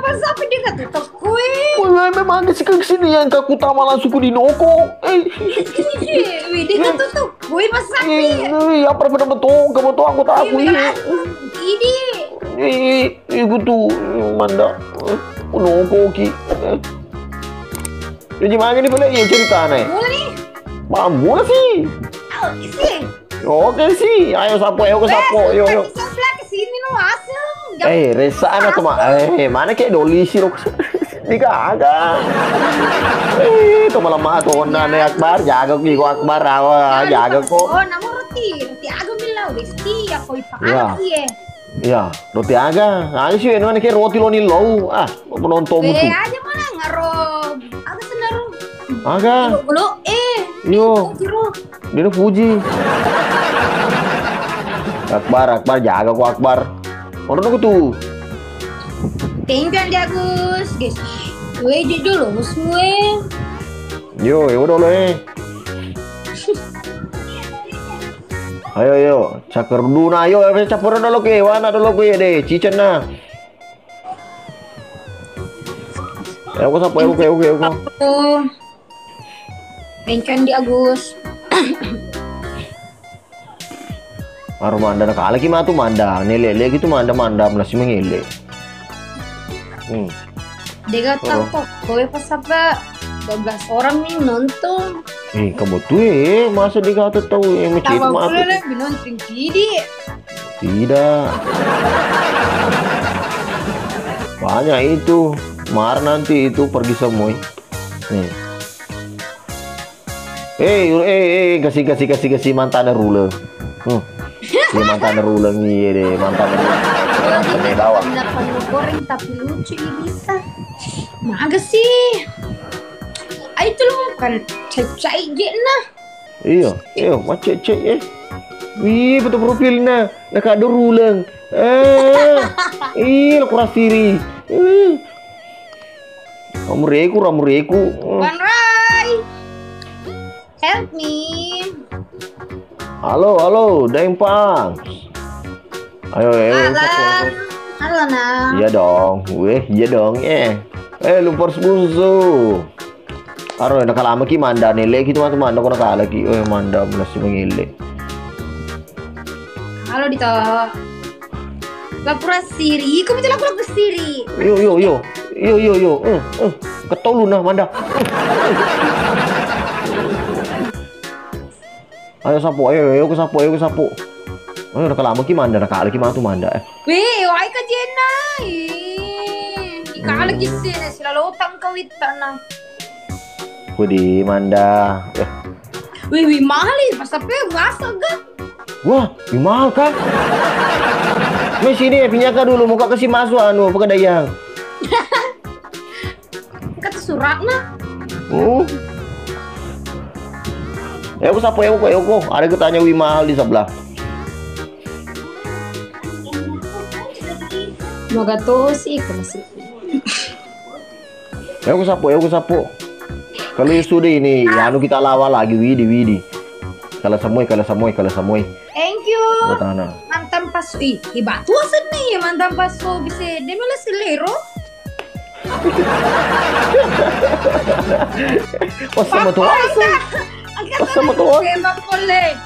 Masa apa dia kata tak kue? Wah, memang ke sini yang aku tama langsung ku dinoko. Wih, dia kata tak kue masa apa? Apa pada betul, kamu tahu aku tak aku ini. Ini. Iku tuh manda. Noko ki. Jadi mana nih boleh ya cerita nih? Boleh nih. Boleh sih. Oh, sih. Oke sih, ayo sapo, ayo ke sapo, yo. Sebelah kesini no asem. Resa anak tuh mana kayak doli sih lo. Di kagak. Tuh malam tuh nane Akbar, jaga ki Akbar awal, jaga kok. Oh, namun roti agak bilang besti aku ipakan sih. Iya, roti agak. Ayo sih, ini kayak roti lo nih lo. Penonton tuh. Aja mana ngarob. Agak senaru. Agak. Belum, Yo. Dia puji. Akbar jaga kok Akbar. Orang aku tuh. Tinggal dia Gus, guys. Gue dulu gue. Yo, ya udah lo Ayo, cakar dulu na ayo, campur na lo ke, wana dulu ke deh, cicen na. Ayo ko sapo, ayo ko. Tinggal dia Gus. Manda nakala ki matu manda, nilele gitu manda masih mengele. Dia kata kok, gue pas apa 12 orang nih nonton. Kamu tuh masa dikata tahu yang macet mah. Tahu lebih nonton Tidak. Banyak itu. Mar nanti itu pergi semua. Nih. Kasih mantan ruler. Mantan ruler nih deh, mantan ruler. Bawah. Goreng tapi lucu ini bisa. Maga sih. Ay, itu loh kan cek nah. Iya, macet Wih, betul profilnya. Nak ada rulang. Iya, kurang siri. Kamu reku. Rai. Help me. Halo, Dempang. Ayo. Halo, Nang. Iya dong. Lumpur sebusu. Aro nakalama ki manda nile gitu manda ko nakala ki. Manda masih mengile. Halo Dito. Lapura siri. Kamu bilang lapura siri. Yo. Ketolu nah manda. Ayo ke sapo. Nakalama ki manda nakala ki manda. Weh, wai ka jena. Ikala ki sini sila lotang kawitana. Di manda. Wih, mahal ya, pas apa masa gak? Wah, mahal kan? Mas sini punya ka dulu muka kasih masuk pegadaian. Kata suratnya. Ayo sapo ada ketanya mahal di sebelah. Moga tuh sih masih. Ayo sapo. Kalau sudah ini, kita lawan lagi Widi. Kalau semua. Thank you. Botana. Mantan pasu. Batu seni mantan pasu bisa dia malah selero. Sama tuh. Sama tuh. Boleh.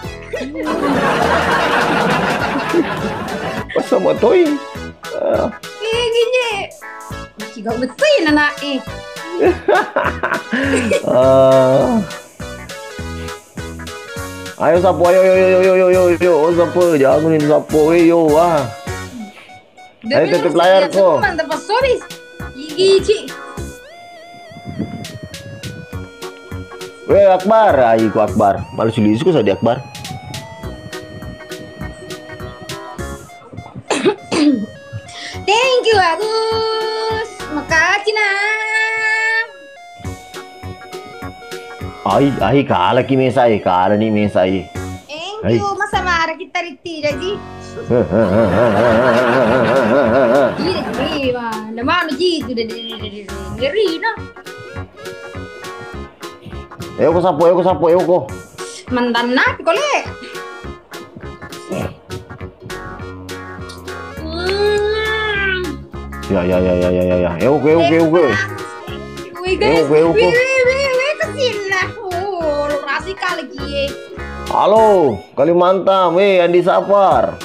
Sama tuh. Gini. Gak betul ya anak Ayo sapo, ayo sapo, jangan sapo, ayo wah. Ayo tutup layar kok. Mantap pas sobis. Gigi. Akbar, ayo Akbar. Malu sulis ku di Akbar. Thank you Agus. Makasih nah. Ai kala ki mesa kala ni mesa Thank you masa marah kita riti jadi. Iya, nama lu gitu dari nah. Ayo ko sapo. Mantan nak kole. Ya. Oke. Wih guys, Oke. wih kesini lah. Lu rasik lagi. Halo, Kalimantan, Andi Safar.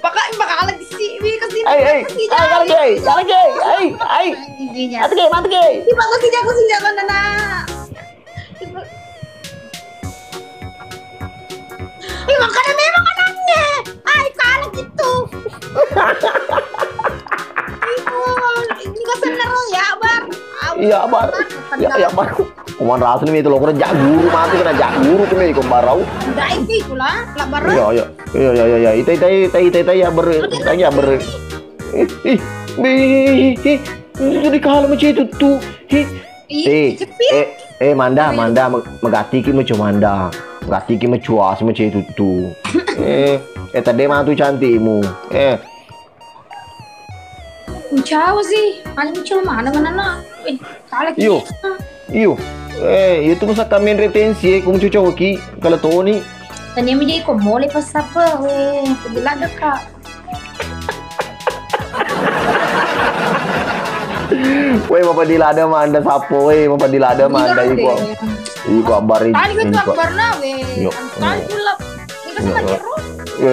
Bakal lagi sih, wih kesini. Mati ke. Tiba kesini jangan nana. Makanya memang anaknya. Kalah gitu. Ini gak bener ya, Bar. Iya, Bar. Ya, Bar. Kuman rasu nih itu lo kena jak guru mati kena jak guru tuh nih barau. Udah itu lah, lah Bar. Iya. Ita ya ber. Jadi kalau macam itu tuh. Manda megati ki macam Manda. Megati ki mecuas macam itu tuh. Tadi mah tuh cantikmu. Ucawa sih, paling cuma mana. Kalah Iyo. Itu masa kami retensi, kung cucok ki kalau Tony. Tanya menjadi kok boleh pas apa, bila ada kak. Mapadilada manda sapo, mapadilada manda iko. Iko abari. Tadi kan tuh akbar na, Tadi pulap. Ini kan sama terus. Ya.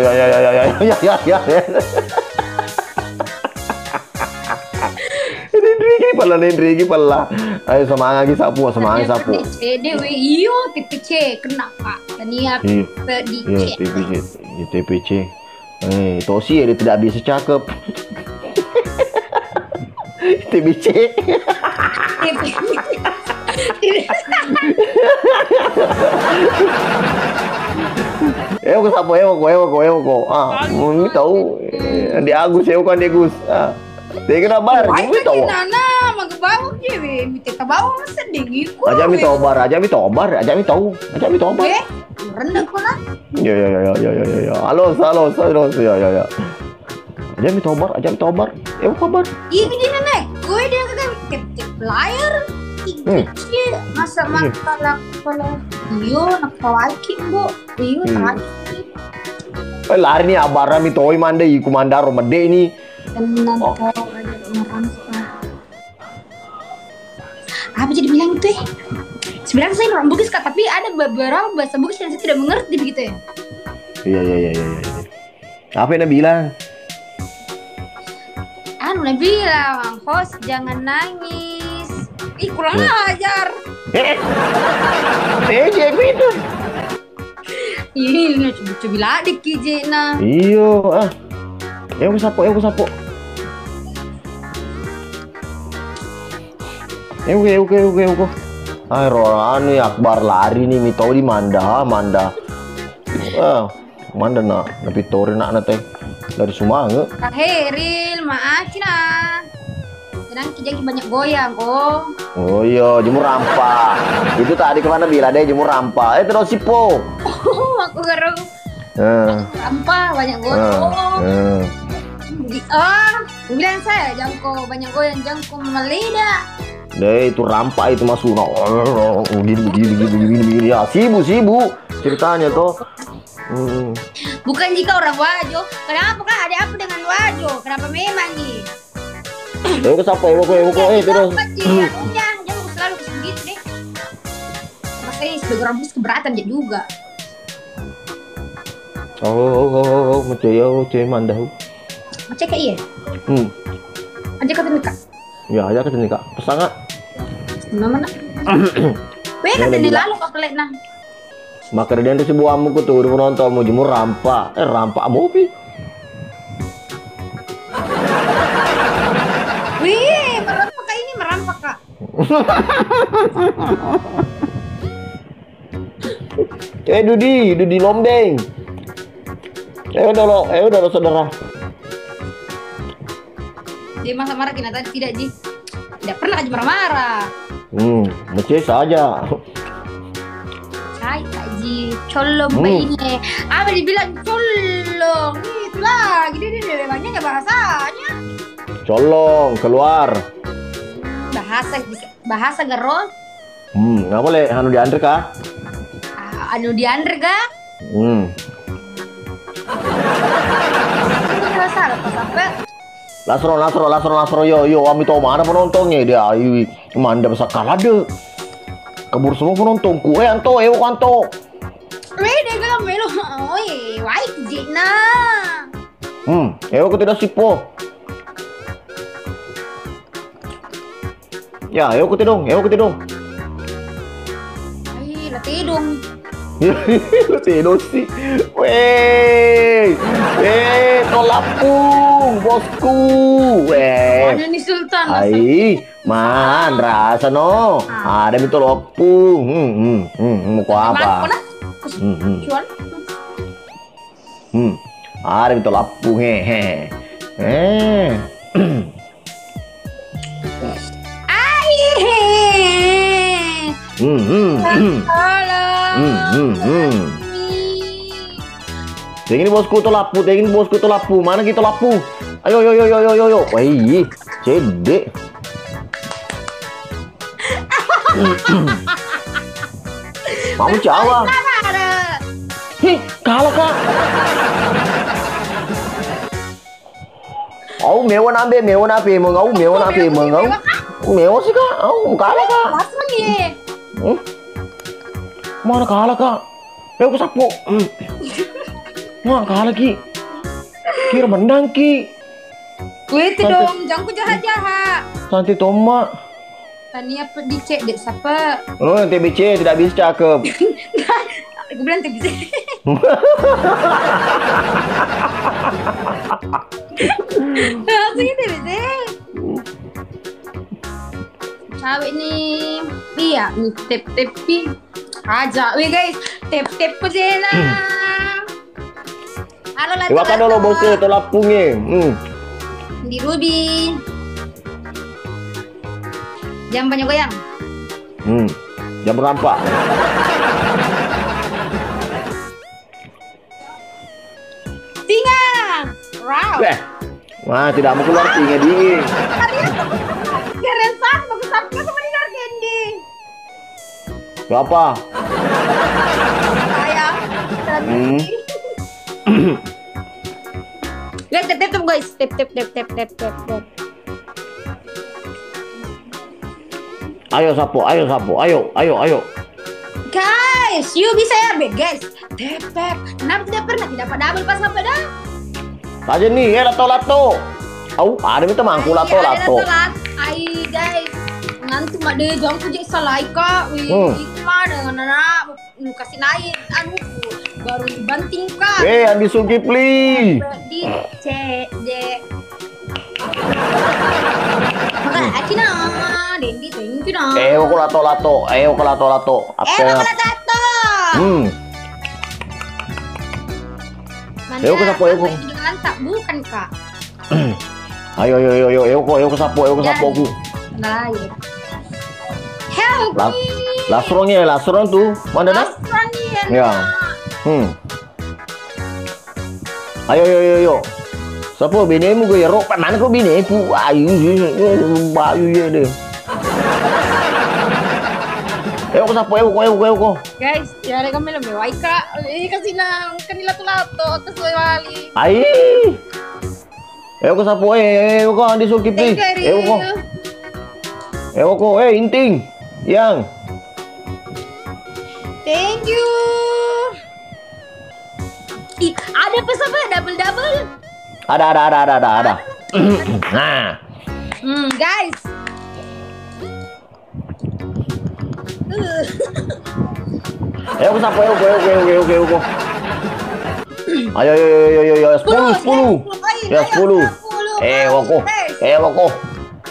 Nendrigi pala. Ayo semangat lagi sapu. Iyo, TPC kena kak. Tania PDC. TPC. Tosi dia tidak bisa cakep. TPC. Ewo sapu. Mau tahu di Agus kan di Agus. Dia kena bar, kamu tahu? Nana, magbawa je, minta tabawa sedih gitu. Aja mi tobar. Rendah ko na. Ya. Halo. Ya. Aja mi tobar. Kabar. Iya gini nenek, gue dia kagak tip layar. Iya, masa makalak pala. Iyo, nakawaki bu. Iyo, tadi. Lari ni abara mi toy manda iku manda romade ni. Apa jadi bilang itu ya? Sebenarnya saya orang Bugis kak, tapi ada beberapa bahasa Bugis yang saya tidak mengerti begitu ya. Iya. Apa yang bilang? Nak bilang, host jangan nangis. Kurang ajar. Itu. Ini coba adik kijena. Iyo, Aku sapo. Ewo. Rorani akbar lari nih mi tahu di Manda. Manda na pitori nak nate dari Sumange. Kak Heril, maaf Cina. Sedang kijaki banyak goyang kok. Oh iya, jemur rampa. Itu tadi kemana bila deh jemur rampa. Terus sipo. Aku garang. Rampa banyak goyang. Bilang saya jangko banyak goyang jangko meleda. Deh itu rampa itu masuk begini ya sibu ceritanya tuh. Bukan jika orang Wajo. Kenapa kak ada apa dengan Wajo? Kenapa memang nih? Ke siapa terus. Jangan selalu begitu deh. Makanya sebagai orang Bugis keberatan dia juga. Macam mandahu. Macam kayak iya. Aja kata nikah. Ya, aja kata nikah. Pesangat. Mana? Weh kata ni lalu kau pelik nah. Maka dia tu si buamu ku tu nonton mau jemur rampa. Rampa mobil. Wih, merampak kak ini merampak kak. Dudi Lombeng. Udah lo saudara. Dia masa marah kita tadi tidak Ji. Tidak pernah aja marah-marah. Macam saja. Cai Kak Ji, colong ini. Apa dibilang colong? Itulah, gini memangnya bahasanya. Colong keluar. Bahasa gerol. Nggak boleh anu diantar kah? Anu diantar kah? ada apa sampai. Lasro yo kami tahu mana penontonnya dia ayu manda besar kalah deh kabur semua penonton kue anto kanto Wede ka melo. Oi, white jina. ko tidak sipo ya ko tidong Ay, latidong. Tidong sih weh tolapung bosku Mana ni Sultan? Ai, man, rasa no. Ada itu lopung. Mau apa? Cuan. Ada itu lapung hehe. Ai. Halo. Tengin bosku to lapu. Mana gitu lapu? Ayo. Wih, cedek. Mau Jawa. Kalah kak. Oh, mewah nabe, mengau. Mewah sih kak. Oh, kalah kak. Mana kalah kak? Aku sapu. Wah, kalah ki. Kira menang ki. Wait dong, jangan ku jahat-jahat. Santi Toma. Tania dicek dek siapa? Oh, nanti TBC tidak bisa cakep. Aku bilang TBC. Langsung TBC. Cawik nih, iya nih tep-tepi. Aja, wih guys, tep-tep ko Zena. Halo lah. Iwakan dulu bosnya, itu lapungnya. Di Ruby. Jam banyak goyang. Jam rampak. Singa. Wow. Wah, tidak mau keluar singa dingin. Keren banget, bagus sapnya sama di Candy. Berapa? Sayang. Lihat tep guys, tep. Ayo sapu, ayo. Guys, you bisa ya, guys. Tep. Kenapa tidak pernah dapat double pas apa dah? Saja nih, lato. Ada minta mangku lato. Ai guys, nanti mak deh jangan kujek salai kak. Wih, mana dengan anak mau kasih naik, baru dibanting kak. Andi Zulkifli. Di cek dek. Maka Acina, Dendi thank you dong. Ko lato. Mana tato? Ko sapu, Mantap bukan kak? Ayo ko sapu aku. Lain. Help me. Lasron tuh. Mana dah? Ya. Ayo. Sapu binemu gue ya rok. Mana kau bineku? Bayu ya deh. Ayo ko sapu, ayo. Guys, ya ada kami lebih baik kak. Ini kasih nang kanila lato kesuai wali. Ai. Ayo ko sapu, ayo ko Andi Zulkifli. Ayo ko, inting. Yang. Thank you. Ih, ada pesan double. Ada. Nah. Guys. Ayo ko sapu, ayo. Ayo. 10. Ya 10. Ayo ko.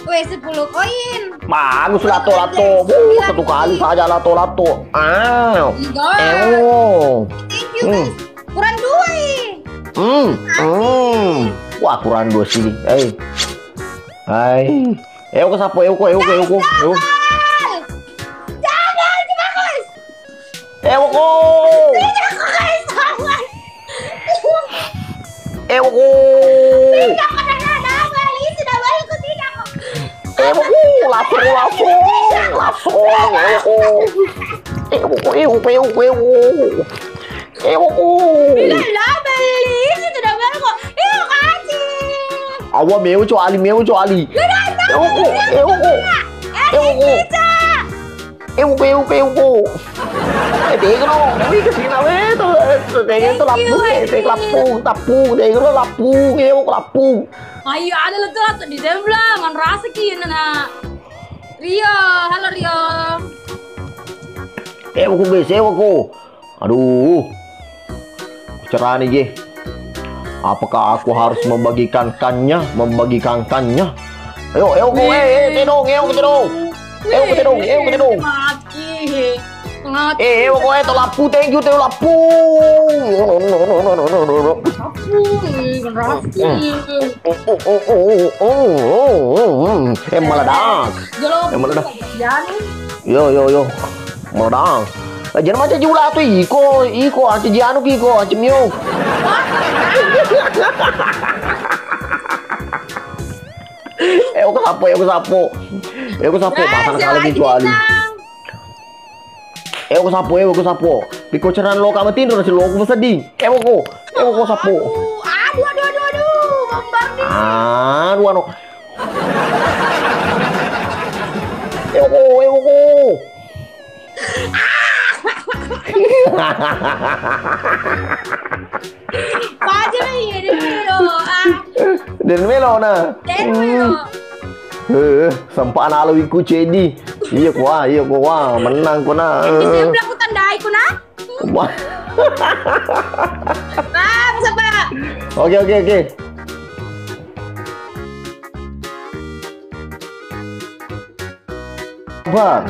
Weh 10 koin. Bagus lato. Satu kali saja lato. Thank you guys. Kurang 2 Wah kurang 2 sih. Hai. Ayo ko sapu, ayo. Jangan, guys. Ayo ko. Jangan guys, jangan. Ayo ko. Tidak ada balik, sudah balik ke tidak. Ayo ko, langsung. Ayo ko. Tidak balik, sudah balik kok. Kasih. Awa meu cho Ali, meu cho Ali. Ewo ko. Ewo. Để cái nó, cái gì nào ấy, để tôi lapung, để cái nó lapung, lapung. Ayo ada legat di sebelah, man rasa kian na. Rio, halo Rio. Ewo ko guys, ewo ko. Aduh, cerah nih G. Apakah aku harus membagikannya? Ayo, ewo ko, tedong. Mati. Ewo ko, itu lapu, thank you lapu. Meledak. Yo. Meledak. Jangan macam jula tu iko aja janu iko aja mio. Ewo ko sapo. Pasan kali kecuali. Ewo ko sapo. Piko ceran lo kamu tidur nasi lo aku sedih. Ewo ko sapo. Aduh, bombardir. Aduh. Ewo ko. Paja nih, Dan melo na. Sempat anak lo ikut cedi. Iya kuah, menang ko na. Siapa aku tandai ko na? Siapa? Oke. Apa?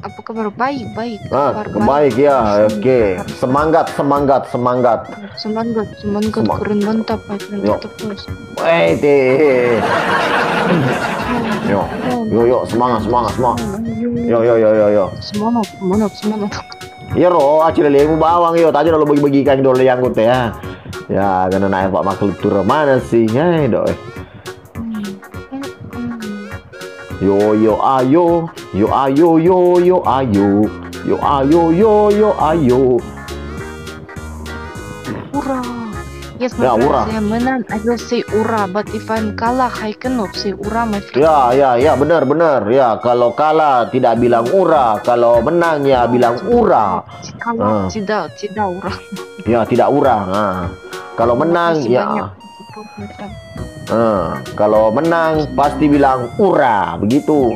Apa kabar? Baik. Baik ya. Oke. Semangat. Keren mantap, bos. Yo, semangat. Yo. Semangat. Iya roh, acil lemu bawang yo. Tadi lo bagi-bagikan dulu yang gue ya. Ya, karena naik Pak Makhluk tur mana sih? Ya, doi. Yo ayo. Ura. Yes, Ya, ura. Saya menang, I will say ura. But if I'm kalah, I cannot say ura, my friend. Ya, benar. Ya, kalau kalah tidak bilang ura, kalau menang ya bilang ura. Kalah, tidak ura. Ya, tidak ura. Nah, kalau menang Masih ya. banyak support, my friend. Kalau menang pasti bilang ura, begitu.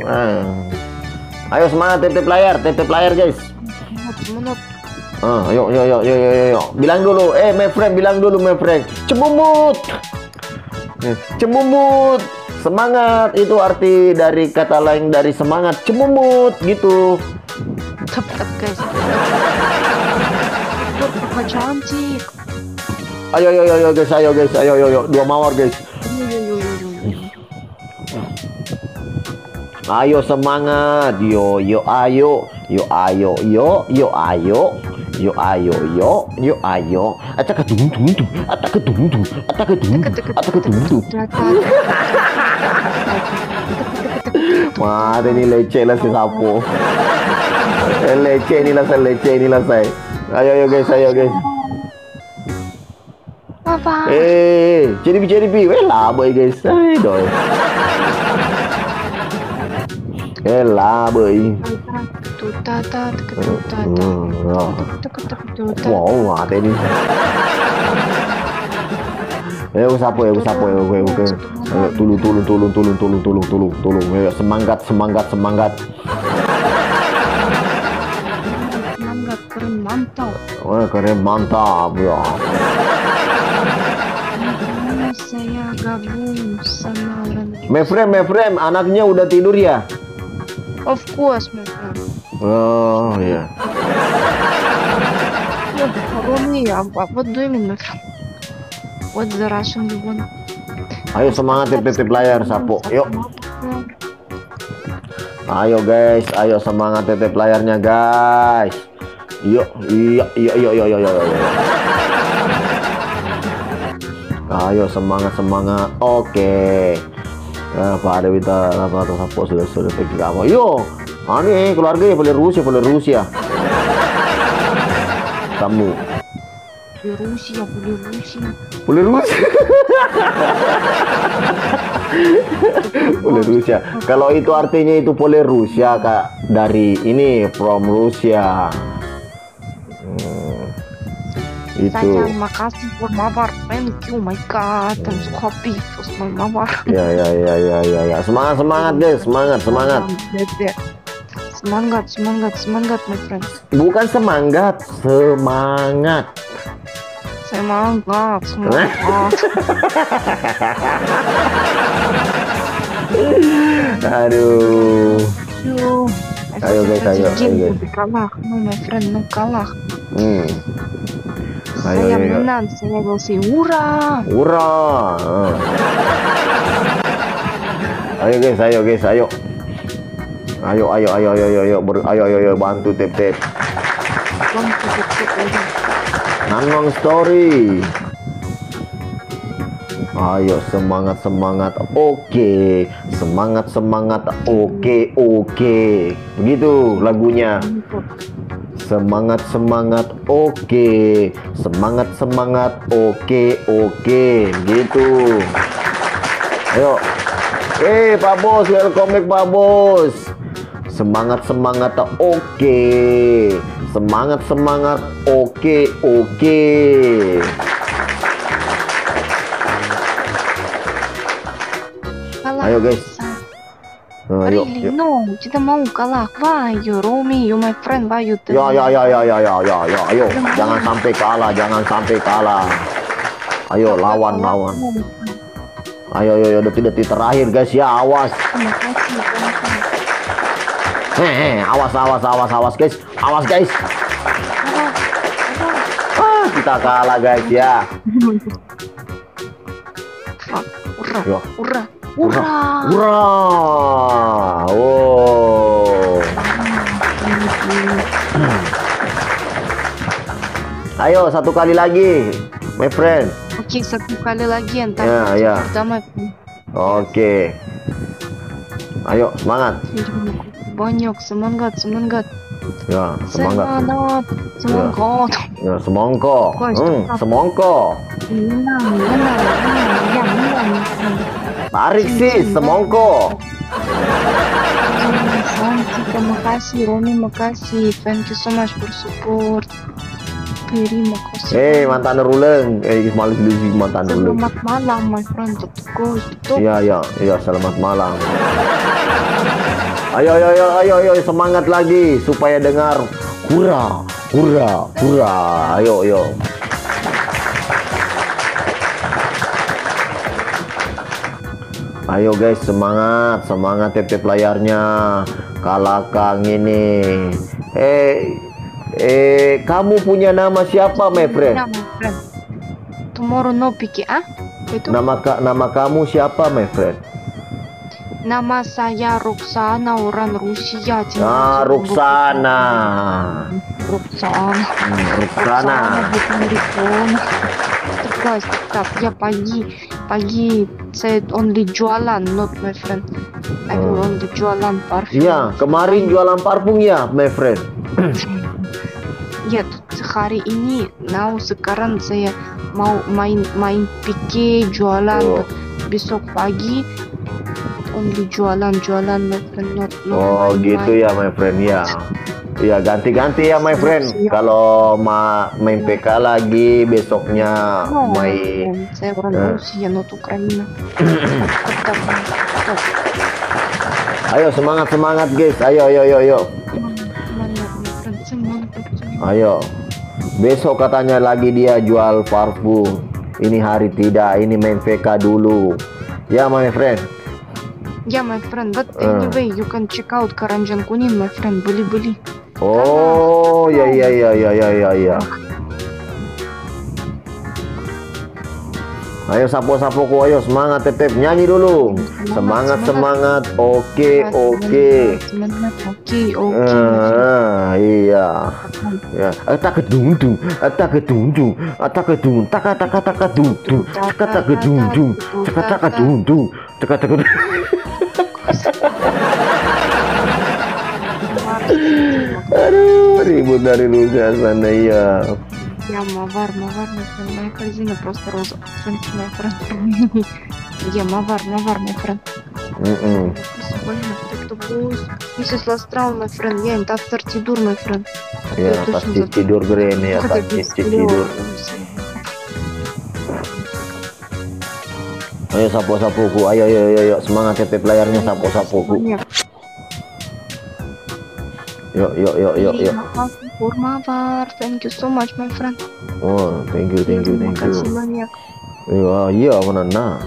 Ayo semangat tetep layar guys. Semangat. Ayo. Bilang dulu, my friend, Cemumut. Semangat itu arti dari kata lain dari semangat, cemumut gitu. Tep guys. Apa cantik. Ayo guys. Dua mawar guys. Ayo semangat. Yo ayo. Ataka dung. Wah, ini leceh lah si sapo. Leceh ini lah saya. Ayo guys. Apa? CDP. Lah boy guys. Doi. Boy. Wow, mati ini. Sapo. Tulung. Semangat. Semangat, keren mantap. Keren mantap ya. Saya gabung sama My friend, anaknya udah tidur ya? Of course, my friend. Oh iya. Ronnie, what do you mean, my friend? What's the Russian you want? Ayo semangat tetep layar sapo. Yuk. Ayo guys, ayo semangat tetep layarnya guys. Yuk. Ayo semangat. Oke. Pak ada kita apa sapo sudah pergi kamu. Yo. Ini keluarga boleh Rusia. Kamu. Rusia, boleh Rusia. Boleh Rusia. Boleh Rusia. Kalau itu artinya itu boleh Rusia, Kak. Dari ini from Rusia. Itu. Sayang, makasih for mabar. Thank you, my God. I'm so happy for my mabar. Ya. Semangat guys, semangat. Semangat, my friend. Bukan semangat. Semangat. Aduh. Ayo guys. Kalah, no my friend, no kalah. Ayo. Saya menang, saya kasih hurrah. Ayo guys, ayo. Ayo, bantu tep. Nanong story. Ayo semangat. Oke. Semangat. Oke. Begitu lagunya. Semangat. Oke. Semangat. Oke. Gitu. Ayo. Pak Bos, welcome back Pak Bos. Semangat. Oke. Semangat. Oke. Ayo guys. Ayo. No, kita mau kalah. Wah, you Romi, you my friend, why you? Ya. Ayo, jangan sampai kalah. Ayo lawan. Ayo, detik-detik terakhir guys ya, awas. Awas guys. Kita kalah guys ya. Hurrah. Wow. Ayo satu kali lagi, my friend. Oke, satu kali lagi entar. Ya. Pertama. Oke. Ayo semangat. Banyak semangat. Ya, semangat. Ya, semongko. Semongko. Tarik sih, semongko. Terima kasih, Romi, makasih. Thank you so much for support. Terima kasih. Mantan ruleng. Malu mantan ruleng. Selamat malam, my friend. Tutup. Iya, selamat malam. Ayo, semangat lagi supaya dengar hurrah. Ayo. Ayo guys, semangat tep layarnya. Kalahkan ini. Kamu punya nama siapa, my friend? Tomorrow no picky, Itu? Nama kamu siapa, my friend? Nama saya Roxana, orang Rusia. Roxana. Tegas. Ya pagi. Saya only jualan, not my friend. I will only jualan parfum. Ya, kemarin jualan parfum ya, my friend. Ya, hari ini, sekarang saya mau main pike jualan. Besok pagi only jualan, my friend, not gitu ya, my friend ya. Ya, ganti-ganti ya, my friend. Kalau main PK lagi, besoknya main. Saya orang Rusia, not Ukraina. Ayo semangat guys. Ayo. Ayo. Besok katanya lagi dia jual parfum. Ini hari tidak, ini main PK dulu. Ya, my friend. Yeah, my friend, but anyway, you can check out Karanjan Kunin, my friend. Beli. Oh, ya. Ayo sapo-sapoku, ayo semangat tetep nyanyi dulu. Semangat. Oke. Semangat. Iya. Ya, tak kedung. Aduh, ribut dari Rusia sana ya. Я мавар, my friend. Моя корзина просто роза. My friend. Я мавар, my friend. Больно, кто бус. Mrs. Lastral, my friend. Я daftar tidur, my friend. Ya, pasti tidur Gren ya, pasti tidur. Ayo sapu-sapuku, ayo, semangat TP layarnya sapu-sapuku. Yuk. Makasih Mawar, thank you so much, my friend. Oh, thank you. Makasih banyak. Iya, benar.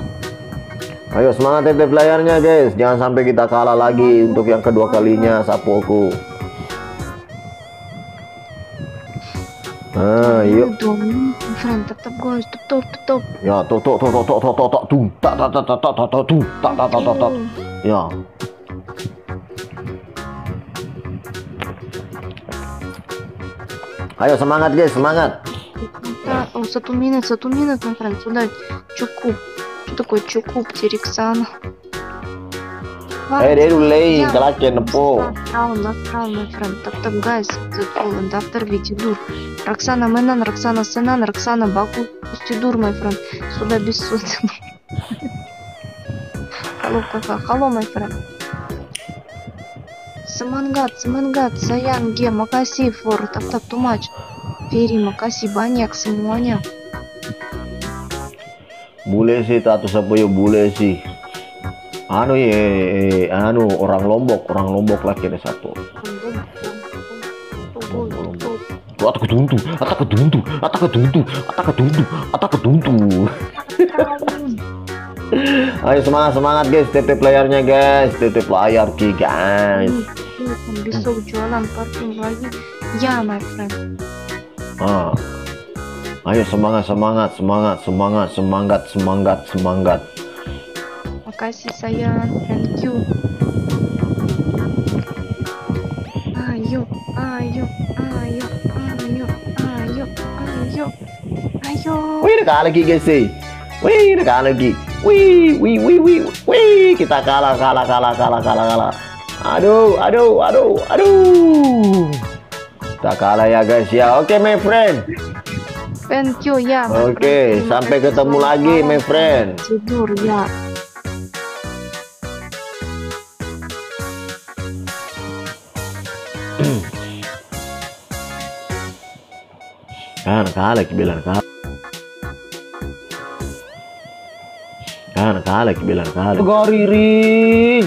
Ayo semangat TP layarnya guys, jangan sampai kita kalah lagi untuk yang kedua kalinya sapuku. Yuk. Friend, tetap guys, tutup. Ya, tok. Ya. Ayo semangat guys, semangat. Oh, 1 minut, my friend. Сюда cukup. Что такое cukup, Терексана? Дедулей, kalake nepo. Насрал, my friend. Tetap guys, daftar tidur. Роксана Менан, Роксана Сенан, Роксана Баку tidur, my friend. Sudah бессмысленно. Halo kakak, halo my friend. Semangat, sayang, Ге, makasih for tetap too much. Feri, makasih banyak semuanya. Bule sih, tatu sapoyo bule sih. Orang Lombok lagi ada satu. Atak keduntu. Ayo semangat guys, TP layarnya guys, TP layar ki guys. Bisa jualan parfum lagi, ya my friend. Ayo semangat. Makasih sayang, thank you. Ayo. Wih, udah lagi guys sih. Wih, kita kalah. Aduh. Kita kalah ya guys ya. Oke, my friend. Thank you ya. Oke, sampai ketemu lagi, my friend. Tidur ya. Kan kalah bilang kalah. Gariring.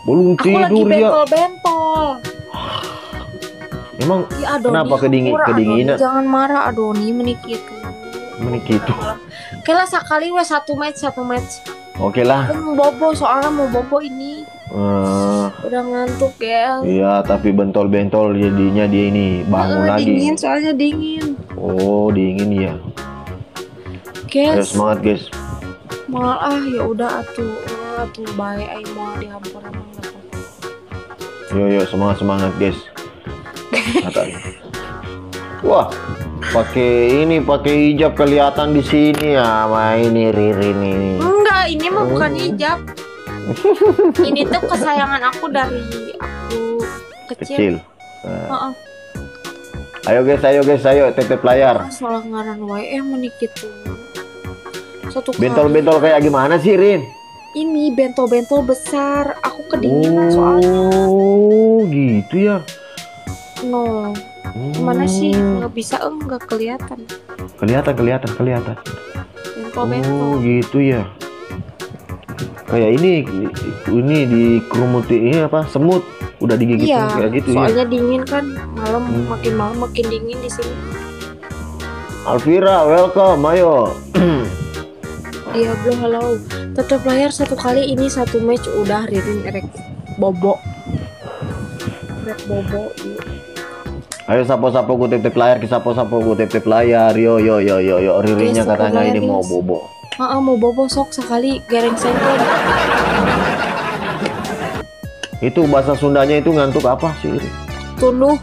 Belum Aku tidur lagi ya. bentol. Emang Ya, Adoni, kenapa kedinginan? Adoni, jangan marah Adoni menikitu. Oke lah sekali wes satu match. Oke lah. Aku mau bobo ini. Udah ngantuk ya. Iya, tapi bentol-bentol jadinya dia ini bangun lagi. Dingin, soalnya dingin. Oh, dingin ya. Ayo Guys, semangat guys. malah ya udah atuh baik aing mau dihampura mah. Yo semangat guys. Katanya. Wah, pakai hijab kelihatan di sini ya, sama ini Ririn ini. Enggak, ini mah bukan hijab. Ini tuh kesayangan aku dari aku kecil. Nah. Ayo guys, tetep layar. Soal ngaran wae menikit tuh. Satu kali. Bentol-bentol kayak gimana sih, Rin? Ini bentol-bentol besar. Aku kedinginan soalnya. Oh, gitu ya. No. Mana sih? Nggak bisa, nggak kelihatan. Kelihatan. Bentol-bentol. Oh, gitu ya. Kayak ini di kerumuti ini apa? Semut. Udah digigit kayak gitu ya. Soalnya dingin kan, makin malam makin dingin di sini. Alvira, welcome, ayo. Diablo, halo. Tetap layar satu kali ini satu match udah Ririn erek bobo. Iya. Ayo sapo-sapo ku tip layar, sapo-sapo ku tip layar. Yo. Ririnnya Yes, katanya ini yes. mau bobo. Mau bobo sok sekali gareng sengkon. Itu bahasa Sundanya itu ngantuk apa sih? Tunuh.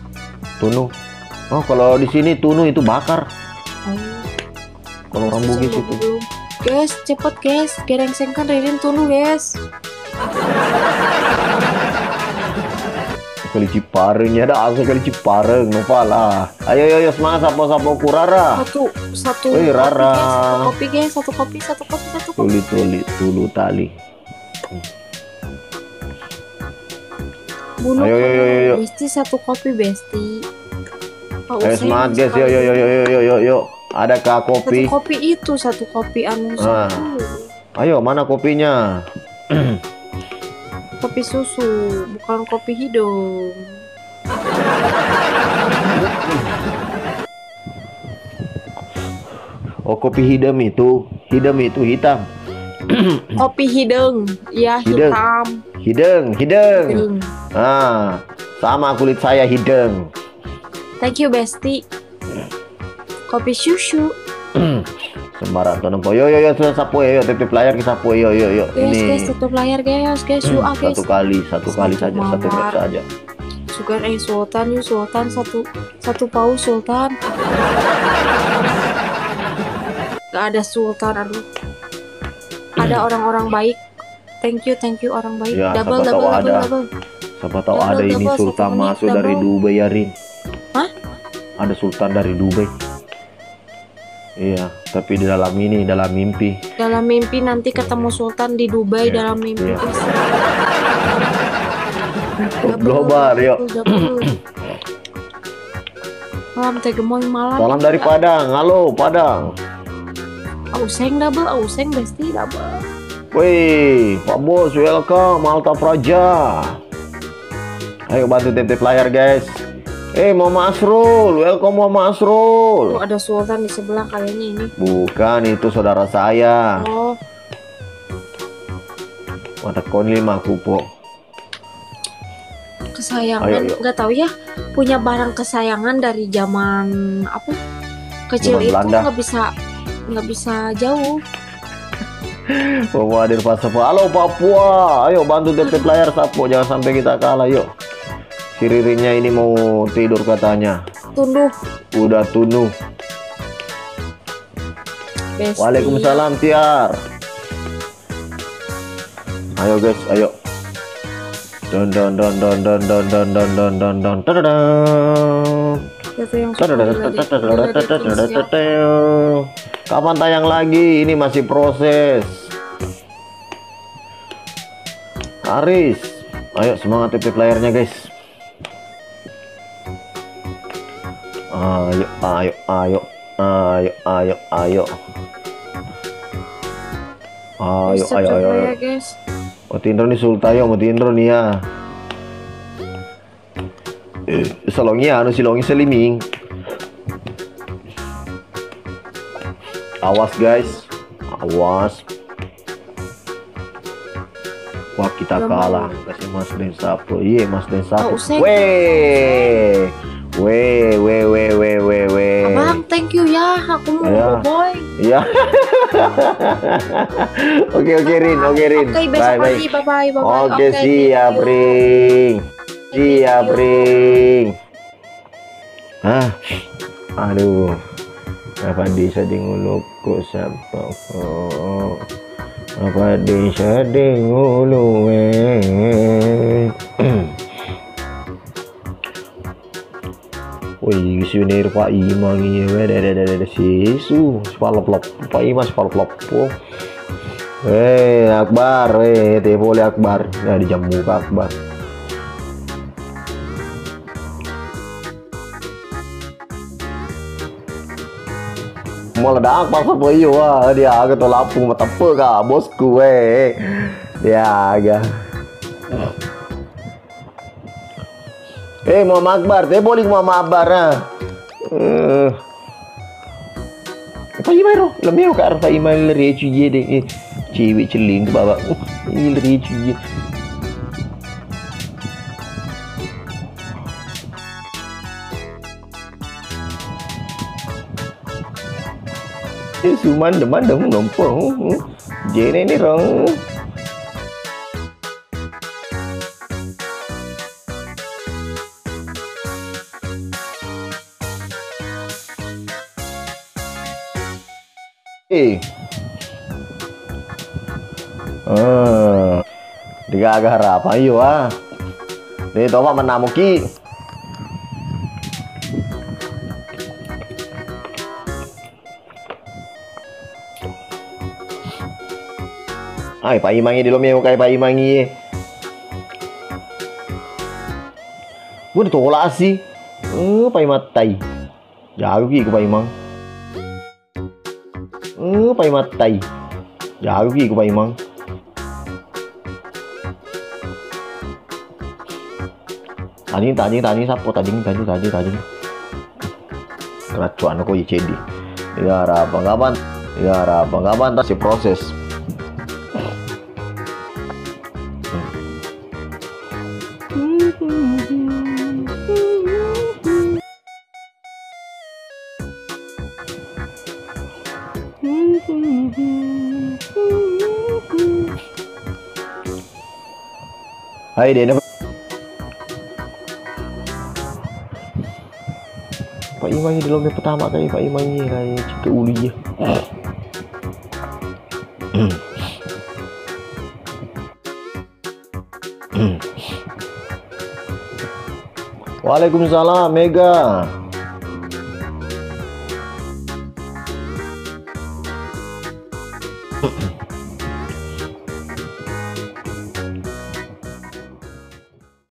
Oh, kalau di sini tunuh itu bakar. Kalau orang Bugis itu. Belum. Guys, cepet guys, gareng sengkan Ririn tunuh guys. sekali Cipareng ya, dah sekali Cipareng Nopala. Ayo semangat sapo Kurara. Satu Woi, Rara. kopi guys, satu kopi. Tuli tali. Bunuh Ayo. Besti satu kopi Besti. Ayo semangat guys, yuk. Adakah kopi? Satu kopi anu Ah. satu. Ayo, mana kopinya? Kopi susu, bukan kopi hidung. Oh, kopi hitam itu hitam. Kopi hidung, ya Hidung. hitam. Hidung. Ah, sama kulit saya hidung. Thank you Besti. Kopi susu. Sembarang tuh nempo. Yo sudah sapu ya, titip layar kita sapu yo. Guys, tutup layar guys. Guys. Satu kali saja, satu menit saja. Sugar Sultan satu paus Sultan. Gak ada Sultan, aduh. Ada orang-orang baik. Thank you orang baik. Ya, double. Siapa tahu ada Double, ini double, Sultan satu menit, masuk dari double. Dubai ya, Rin. Hah? Ada Sultan dari Dubai. Iya, tapi di dalam mimpi. Dalam mimpi nanti ketemu Sultan di Dubai Iya, dalam mimpi. iya. guys. Global, yuk. Double. Malam tegemoy malam. Salam dari Padang. Halo, Padang. Auseng Besti double. Wih, Pak Bos, welcome Malta Praja. Ayo bantu tip layar, guys. Mama Asrul, welcome Mama Asrul. Oh, ada Sultan di sebelah kayaknya ini. Bukan, itu saudara saya. Oh, Mata kon 5 kupo. kesayangan. Ayo. Nggak tahu ya, punya barang kesayangan dari zaman apa? Kecil Zaman itu Belanda. nggak bisa jauh. Papua hadir pas Papua. Halo Papua, ayo bantu tip layar sapu, jangan sampai kita kalah yuk. Si Ririnnya ini mau tidur katanya. Tunduh. Udah tunuh. Besti. Waalaikumsalam Tiar. Ayo guys, ayo. Don. Itu yang suka lagi. Kapan tayang lagi? Ini masih proses. Aris, ayo semangat tip layarnya guys. Ayo. Ya, guys. Mau tindro nih Sultayo, mau tindro nih ya. Salongi anu silongi seliming. Awas guys, awas. Wah kita kalah, kasih Mas Den Sapo. Iya Mas Den Sapo. Weh. Abang, thank you ya. Aku mau boy. Iya. Oke Rin. Oke, besok pagi. Bye. Oke, siap Ring. Aduh. Apa bisa dinguluku siapa? Apa bisa dingulu Wih, souvenir Pak Imang iya, ada sisu, sepalop-lop, Pak Imang sepalop-lop. Akbar, teh boleh Akbar, nah di jam muka Akbar. Mau ledak Akbar apa iyo dia agak to lapung mata pe kah bosku dia agak. Muhammad Akbar, boleh Muhammad Akbar Apa gimana? Lemeu ke arah iman lari cuci deh, cewek celing bawa, ini lari cuci. Suman demam numpung, jene ni rong. Digagah apa yuk Nih toh Pak menamu ki. Ay, Pak Imangi di lomeo kay Pak Imangi. Gua ditolak sih. Pak Imatai. Jago ki ko Pak Imang. Pak Imatai. Jago ki ko Pak Imang. Tadi sapo tadi. Keracuan aku ICD. Ya kapan tas si proses. Hai Dena. Pak Imangi di lomba pertama kali Pak Imangi kayak cika uli ya. Waalaikumsalam Mega.